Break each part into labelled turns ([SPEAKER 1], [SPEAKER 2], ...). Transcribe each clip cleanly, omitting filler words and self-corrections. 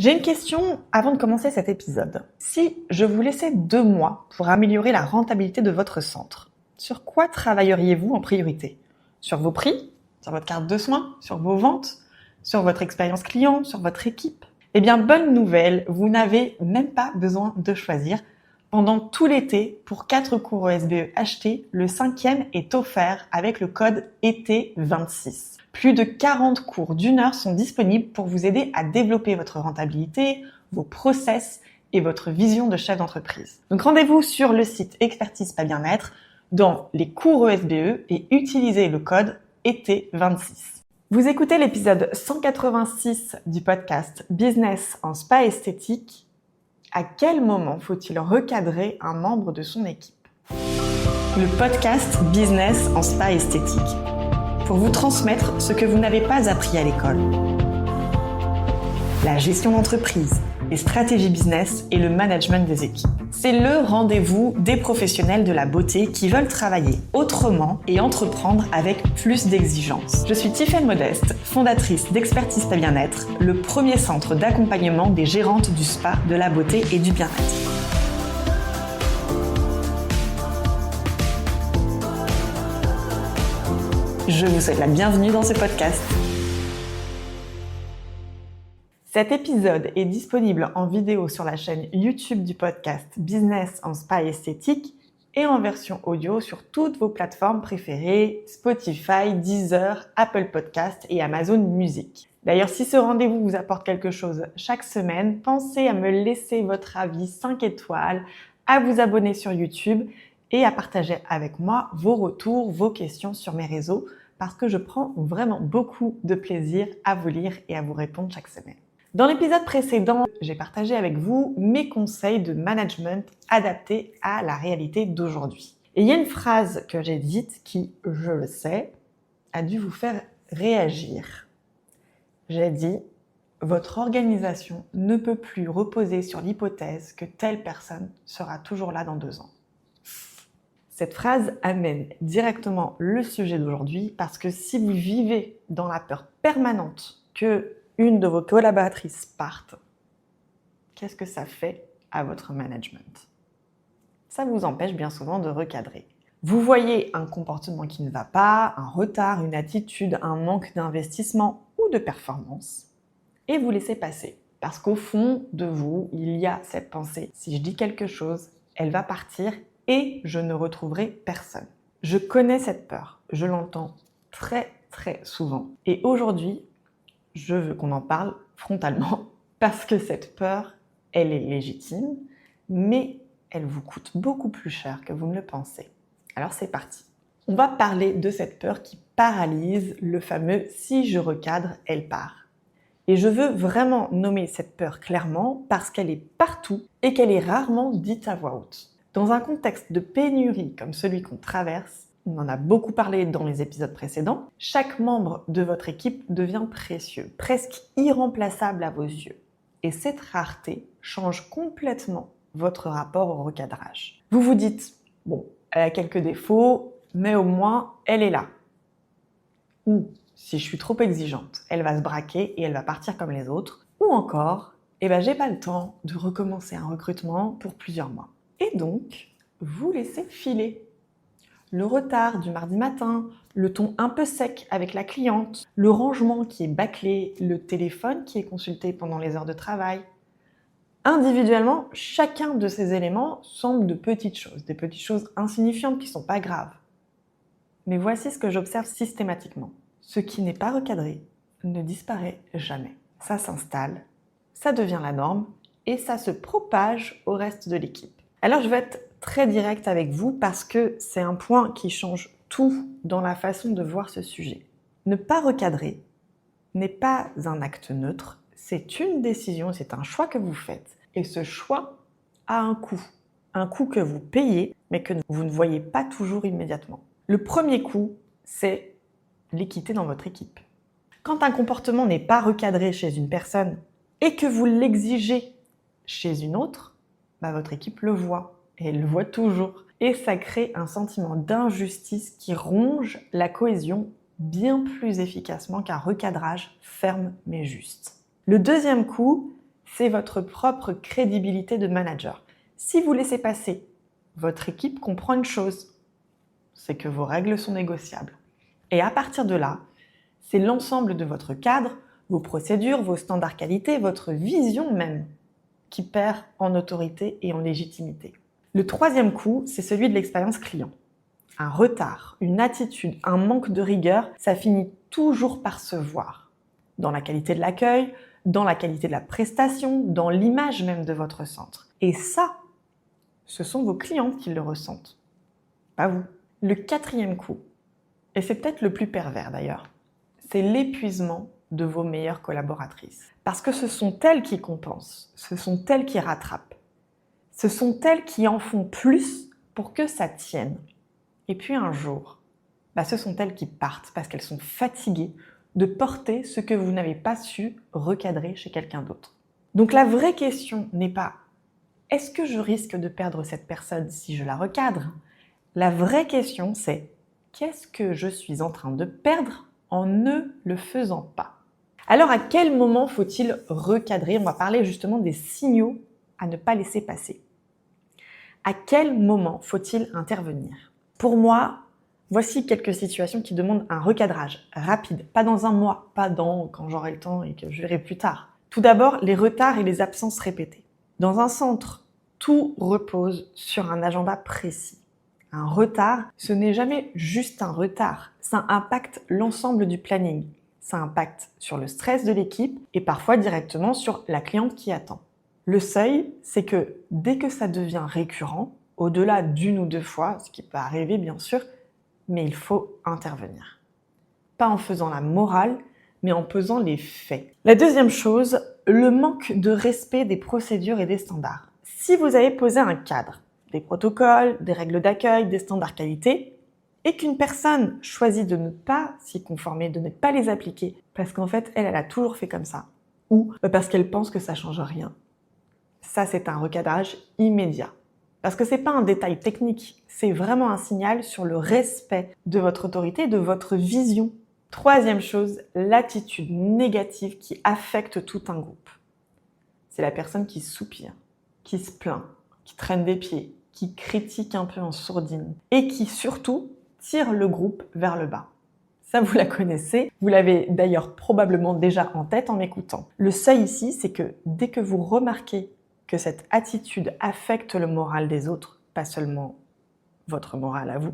[SPEAKER 1] J'ai une question avant de commencer cet épisode. Si je vous laissais 2 mois pour améliorer la rentabilité de votre centre, sur quoi travailleriez-vous en priorité? Sur vos prix? Sur votre carte de soins? Sur vos ventes? Sur votre expérience client? Sur votre équipe? Eh bien, bonne nouvelle, vous n'avez même pas besoin de choisir. Pendant tout l'été, pour 4 cours OSBE achetés, le 5e est offert avec le code ET26. Plus de 40 cours d'1 heure sont disponibles pour vous aider à développer votre rentabilité, vos process et votre vision de chef d'entreprise. Donc rendez-vous sur le site Expertise Spa Bien-être dans les cours OSBE et utilisez le code ET26. Vous écoutez l'épisode 186 du podcast Business en spa esthétique. À quel moment faut-il recadrer un membre de son équipe? Le podcast Business en spa esthétique. Pour vous transmettre ce que vous n'avez pas appris à l'école. La gestion d'entreprise, les stratégies business et le management des équipes. C'est le rendez-vous des professionnels de la beauté qui veulent travailler autrement et entreprendre avec plus d'exigence. Je suis Tiffaine Modeste, fondatrice d'Expertise Spa Bien-être, le premier centre d'accompagnement des gérantes du spa, de la beauté et du bien-être. Je vous souhaite la bienvenue dans ce podcast. Cet épisode est disponible en vidéo sur la chaîne YouTube du podcast Business en spa esthétique et en version audio sur toutes vos plateformes préférées, Spotify, Deezer, Apple Podcast et Amazon Music. D'ailleurs, si ce rendez-vous vous apporte quelque chose chaque semaine, pensez à me laisser votre avis 5 étoiles, à vous abonner sur YouTube et à partager avec moi vos retours, vos questions sur mes réseaux parce que je prends vraiment beaucoup de plaisir à vous lire et à vous répondre chaque semaine. Dans l'épisode précédent, j'ai partagé avec vous mes conseils de management adaptés à la réalité d'aujourd'hui. Et il y a une phrase que j'ai dite qui, je le sais, a dû vous faire réagir. J'ai dit « Votre organisation ne peut plus reposer sur l'hypothèse que telle personne sera toujours là dans 2 ans. » Cette phrase amène directement le sujet d'aujourd'hui parce que si vous vivez dans la peur permanente que une de vos collaboratrices parte, qu'est-ce que ça fait à votre management? Ça vous empêche bien souvent de recadrer. Vous voyez un comportement qui ne va pas, un retard, une attitude, un manque d'investissement ou de performance, et vous laissez passer. Parce qu'au fond de vous, il y a cette pensée. Si je dis quelque chose, elle va partir et je ne retrouverai personne. Je connais cette peur, je l'entends très souvent. Et aujourd'hui, je veux qu'on en parle frontalement parce que cette peur, elle est légitime, mais elle vous coûte beaucoup plus cher que vous ne le pensez. Alors c'est parti. On va parler de cette peur qui paralyse le fameux « si je recadre, elle part ». Et je veux vraiment nommer cette peur clairement parce qu'elle est partout et qu'elle est rarement dite à voix haute. Dans un contexte de pénurie comme celui qu'on traverse, on en a beaucoup parlé dans les épisodes précédents, chaque membre de votre équipe devient précieux, presque irremplaçable à vos yeux. Et cette rareté change complètement votre rapport au recadrage. Vous vous dites, bon, elle a quelques défauts, mais au moins, elle est là. Ou, si je suis trop exigeante, elle va se braquer et elle va partir comme les autres. Ou encore, j'ai pas le temps de recommencer un recrutement pour plusieurs mois. Et donc, vous laissez filer. Le retard du mardi matin, le ton un peu sec avec la cliente, le rangement qui est bâclé, le téléphone qui est consulté pendant les heures de travail. Individuellement, chacun de ces éléments semble de petites choses, des petites choses insignifiantes qui ne sont pas graves. Mais voici ce que j'observe systématiquement. Ce qui n'est pas recadré ne disparaît jamais. Ça s'installe, ça devient la norme et ça se propage au reste de l'équipe. Alors je vais être très directe avec vous parce que c'est un point qui change tout dans la façon de voir ce sujet. Ne pas recadrer n'est pas un acte neutre, c'est une décision, c'est un choix que vous faites. Et ce choix a un coût que vous payez mais que vous ne voyez pas toujours immédiatement. Le premier coût, c'est l'équité dans votre équipe. Quand un comportement n'est pas recadré chez une personne et que vous l'exigez chez une autre, votre équipe le voit, et elle le voit toujours. Et ça crée un sentiment d'injustice qui ronge la cohésion bien plus efficacement qu'un recadrage ferme mais juste. Le deuxième coup, c'est votre propre crédibilité de manager. Si vous laissez passer, votre équipe comprend une chose, c'est que vos règles sont négociables. Et à partir de là, c'est l'ensemble de votre cadre, vos procédures, vos standards qualité, votre vision même, qui perd en autorité et en légitimité. Le troisième coup, c'est celui de l'expérience client. Un retard, une attitude, un manque de rigueur, ça finit toujours par se voir. Dans la qualité de l'accueil, dans la qualité de la prestation, dans l'image même de votre centre. Et ça, ce sont vos clients qui le ressentent, pas vous. Le quatrième coup, et c'est peut-être le plus pervers d'ailleurs, c'est l'épuisement de vos meilleures collaboratrices. Parce que ce sont elles qui compensent, ce sont elles qui rattrapent, ce sont elles qui en font plus pour que ça tienne. Et puis un jour, ce sont elles qui partent parce qu'elles sont fatiguées de porter ce que vous n'avez pas su recadrer chez quelqu'un d'autre. Donc la vraie question n'est pas « est-ce que je risque de perdre cette personne si je la recadre ?» La vraie question c'est « qu'est-ce que je suis en train de perdre en ne le faisant pas ?» Alors à quel moment faut-il recadrer ? On va parler justement des signaux à ne pas laisser passer. À quel moment faut-il intervenir ? Pour moi, voici quelques situations qui demandent un recadrage rapide, pas dans un mois, pas dans quand j'aurai le temps et que je verrai plus tard. Tout d'abord, les retards et les absences répétées. Dans un centre, tout repose sur un agenda précis. Un retard, ce n'est jamais juste un retard, ça impacte l'ensemble du planning. Ça impacte sur le stress de l'équipe et parfois directement sur la cliente qui attend. Le seuil, c'est que dès que ça devient récurrent, au-delà d'une ou deux fois, ce qui peut arriver bien sûr, mais il faut intervenir. Pas en faisant la morale, mais en pesant les faits. La deuxième chose, le manque de respect des procédures et des standards. Si vous avez posé un cadre, des protocoles, des règles d'accueil, des standards qualité, et qu'une personne choisit de ne pas s'y conformer, de ne pas les appliquer, parce qu'en fait, elle a toujours fait comme ça, ou parce qu'elle pense que ça change rien, ça c'est un recadrage immédiat. Parce que c'est pas un détail technique, c'est vraiment un signal sur le respect de votre autorité, de votre vision. Troisième chose, l'attitude négative qui affecte tout un groupe. C'est la personne qui soupire, qui se plaint, qui traîne des pieds, qui critique un peu en sourdine et qui surtout tire le groupe vers le bas. Ça, vous la connaissez, vous l'avez d'ailleurs probablement déjà en tête en m'écoutant. Le seuil ici, c'est que dès que vous remarquez que cette attitude affecte le moral des autres, pas seulement votre moral à vous,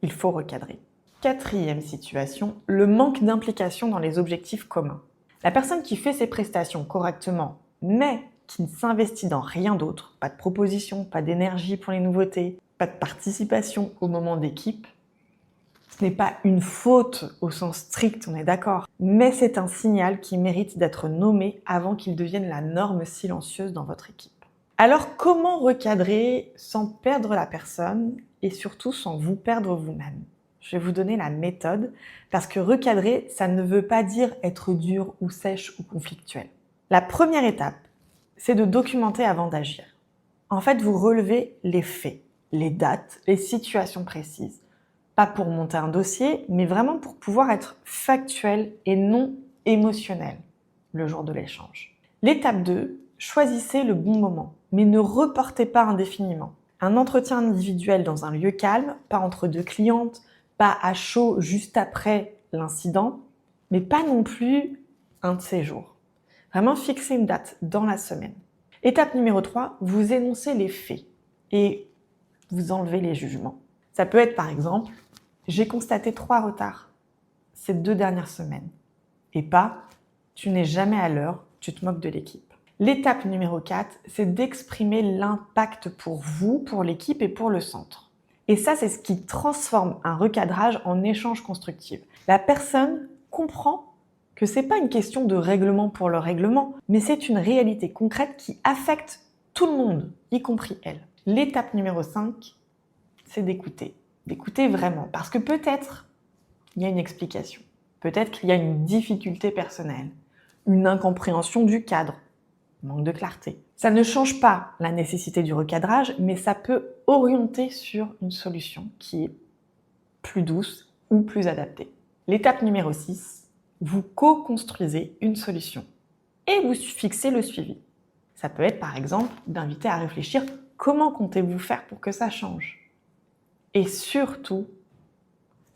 [SPEAKER 1] il faut recadrer. Quatrième situation, le manque d'implication dans les objectifs communs. La personne qui fait ses prestations correctement, mais qui ne s'investit dans rien d'autre, pas de proposition, pas d'énergie pour les nouveautés, pas de participation au moment d'équipe, ce n'est pas une faute au sens strict, on est d'accord, mais c'est un signal qui mérite d'être nommé avant qu'il devienne la norme silencieuse dans votre équipe. Alors comment recadrer sans perdre la personne et surtout sans vous perdre vous-même ? Je vais vous donner la méthode parce que recadrer, ça ne veut pas dire être dur ou sèche ou conflictuel. La première étape, c'est de documenter avant d'agir. En fait, vous relevez les faits, les dates, les situations précises. Pas pour monter un dossier, mais vraiment pour pouvoir être factuel et non émotionnel le jour de l'échange. L'étape 2, choisissez le bon moment, mais ne reportez pas indéfiniment. Un entretien individuel dans un lieu calme, pas entre deux clientes, pas à chaud juste après l'incident, mais pas non plus un de ces jours. Vraiment fixez une date dans la semaine. Étape numéro 3, vous énoncez les faits et vous enlevez les jugements. Ça peut être par exemple, j'ai constaté 3 retards ces 2 dernières semaines. Et pas, tu n'es jamais à l'heure, tu te moques de l'équipe. L'étape numéro 4, c'est d'exprimer l'impact pour vous, pour l'équipe et pour le centre. Et ça, c'est ce qui transforme un recadrage en échange constructif. La personne comprend que c'est pas une question de règlement pour le règlement, mais c'est une réalité concrète qui affecte tout le monde, y compris elle. L'étape numéro 5, c'est d'écouter. D'écouter vraiment, parce que peut-être il y a une explication. Peut-être qu'il y a une difficulté personnelle, une incompréhension du cadre, manque de clarté. Ça ne change pas la nécessité du recadrage, mais ça peut orienter sur une solution qui est plus douce ou plus adaptée. L'étape numéro 6, vous co-construisez une solution et vous fixez le suivi. Ça peut être par exemple d'inviter à réfléchir comment comptez-vous faire pour que ça change. Et surtout,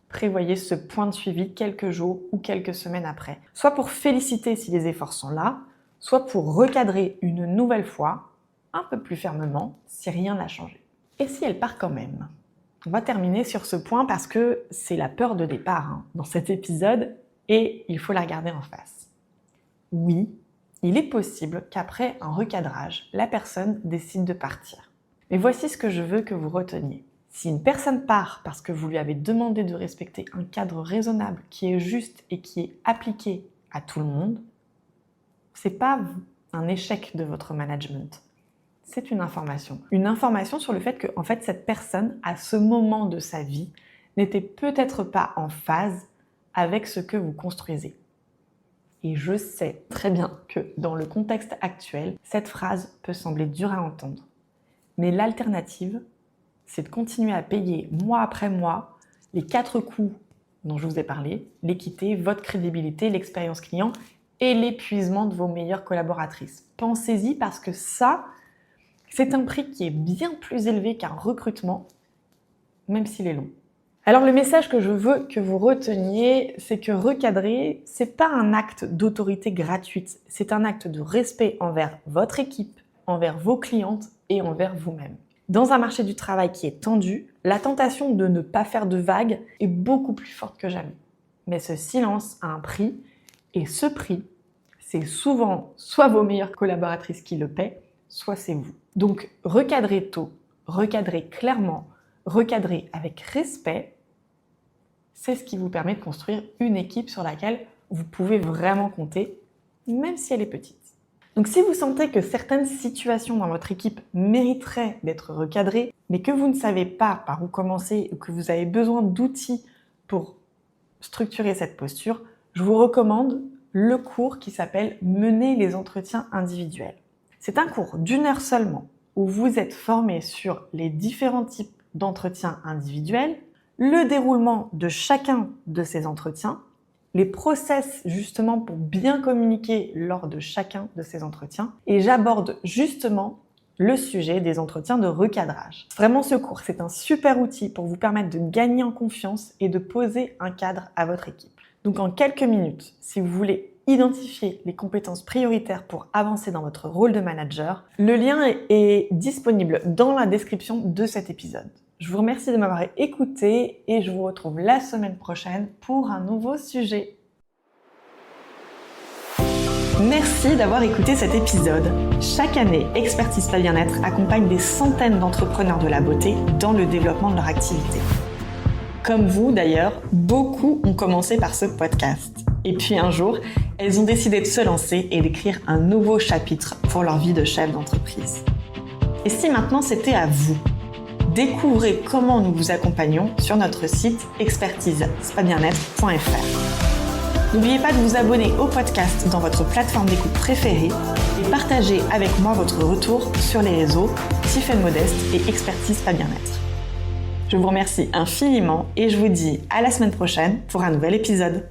[SPEAKER 1] prévoyez ce point de suivi quelques jours ou quelques semaines après. Soit pour féliciter si les efforts sont là, soit pour recadrer une nouvelle fois, un peu plus fermement, si rien n'a changé. Et si elle part quand même ? On va terminer sur ce point parce que c'est la peur de départ dans cet épisode et il faut la regarder en face. Oui, il est possible qu'après un recadrage, la personne décide de partir. Mais voici ce que je veux que vous reteniez. Si une personne part parce que vous lui avez demandé de respecter un cadre raisonnable qui est juste et qui est appliqué à tout le monde, c'est pas un échec de votre management. C'est une information. Une information sur le fait que, en fait, cette personne, à ce moment de sa vie, n'était peut-être pas en phase avec ce que vous construisez. Et je sais très bien que dans le contexte actuel, cette phrase peut sembler dure à entendre. Mais l'alternative, c'est de continuer à payer mois après mois les 4 coûts dont je vous ai parlé, l'équité, votre crédibilité, l'expérience client et l'épuisement de vos meilleures collaboratrices. Pensez-y parce que ça, c'est un prix qui est bien plus élevé qu'un recrutement, même s'il est long. Alors le message que je veux que vous reteniez, c'est que recadrer, c'est pas un acte d'autorité gratuite, c'est un acte de respect envers votre équipe, envers vos clientes et envers vous-même. Dans un marché du travail qui est tendu, la tentation de ne pas faire de vagues est beaucoup plus forte que jamais. Mais ce silence a un prix, et ce prix, c'est souvent soit vos meilleures collaboratrices qui le paient, soit c'est vous. Donc recadrez tôt, recadrez clairement, recadrez avec respect, c'est ce qui vous permet de construire une équipe sur laquelle vous pouvez vraiment compter, même si elle est petite. Donc si vous sentez que certaines situations dans votre équipe mériteraient d'être recadrées, mais que vous ne savez pas par où commencer ou que vous avez besoin d'outils pour structurer cette posture, je vous recommande le cours qui s'appelle « Mener les entretiens individuels ». C'est un cours d'1 heure seulement où vous êtes formé sur les différents types d'entretiens individuels, le déroulement de chacun de ces entretiens, les process justement pour bien communiquer lors de chacun de ces entretiens et j'aborde justement le sujet des entretiens de recadrage. Vraiment ce cours, c'est un super outil pour vous permettre de gagner en confiance et de poser un cadre à votre équipe. Donc en quelques minutes, si vous voulez identifier les compétences prioritaires pour avancer dans votre rôle de manager, le lien est disponible dans la description de cet épisode. Je vous remercie de m'avoir écouté et je vous retrouve la semaine prochaine pour un nouveau sujet. Merci d'avoir écouté cet épisode. Chaque année, Expertise Spa Bien-être accompagne des centaines d'entrepreneurs de la beauté dans le développement de leur activité. Comme vous d'ailleurs, beaucoup ont commencé par ce podcast. Et puis un jour, elles ont décidé de se lancer et d'écrire un nouveau chapitre pour leur vie de chef d'entreprise. Et si maintenant c'était à vous ? Découvrez comment nous vous accompagnons sur notre site expertisespabienêtre.fr. N'oubliez pas de vous abonner au podcast dans votre plateforme d'écoute préférée et partagez avec moi votre retour sur les réseaux Tiffaine Modeste et Expertise Spa Bien-être. Je vous remercie infiniment et je vous dis à la semaine prochaine pour un nouvel épisode.